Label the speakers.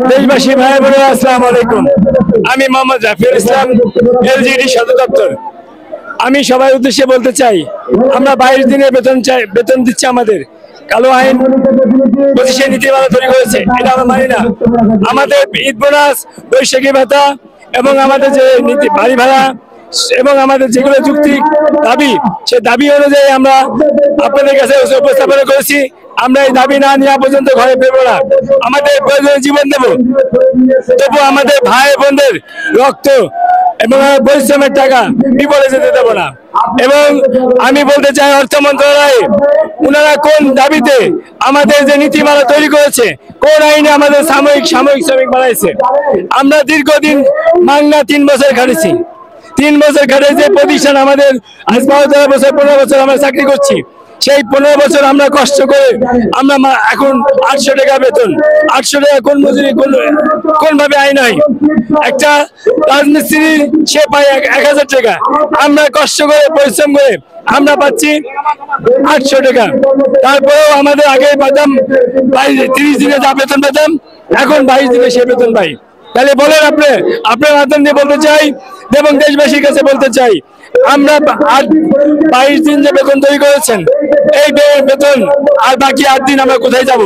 Speaker 1: দেশবাসী ভাই বোনেরা, আসসালামু আলাইকুম। আমি মোহাম্মদ জাফর ইসলাম, এলজিডি সদর দপ্তর। আমি সবার উদ্দেশ্যে বলতে চাই, আমরা 22 দিনের বেতন দিচ্ছে আমাদের। কালো আইন 25 নীতিমালা তৈরি করেছে, এটা আমরা মানি না। আমাদের ঈদ বোনাস, বৈশাখী ভাতা এবং আমাদের যে নীতি বাড়ি ভাড়া এবং আমাদের যেগুলো যুক্তিক দাবি, সে দাবি অনুযায়ী আমরা আপনাদের কাছে উপস্থাপনা করেছি। আমরা এই দাবি না নেওয়া পর্যন্ত ঘরে ফিরবো না। আমাদের প্রয়োজনে জীবন দেব, তবু আমাদের ভাই বোনদের রক্ত এবং পরিশ্রমের টাকা বিপদে যেতে দেবো না। এবং আমি বলতে চাই, অর্থ মন্ত্রণালয় ওনারা কোন দাবিতে আমাদের যে নীতিমালা তৈরি করেছে, কোন আইনে আমাদের সাময়িক শ্রমিক বানাইছে। আমরা দীর্ঘদিন মাংনা 3 বছর খাটেছি। 3 বছর খাটে যে প্রতিষ্ঠান আমাদের আজ 12 বছর 15 বছর আমরা চাকরি করছি, সেই 15 বছর আমরা কষ্ট করে আমরা এখন 800 টাকা বেতন। 800 টাকা কোন মজুরি কোন ভাবে আইন হয়? একটা রাজমিস্ত্রি সে পায় 1000 টাকা। আমরা কষ্ট করে পরিশ্রম করে আমরা পাচ্ছি 800 টাকা। তারপরেও আমাদের আগে পেতাম 30 দিনে যা বেতন পেতাম, এখন 22 দিনে সে বেতন পাই। তাহলে বলেন, আপনার মাধ্যম দিয়ে বলতে চাই এবং দেশবাসীর কাছে বলতে চাই, আমরা 22 দিন যে বেতন তৈরি করেছেন, এই বেতন আর বাকি 8 দিন আমরা কোথায় যাব?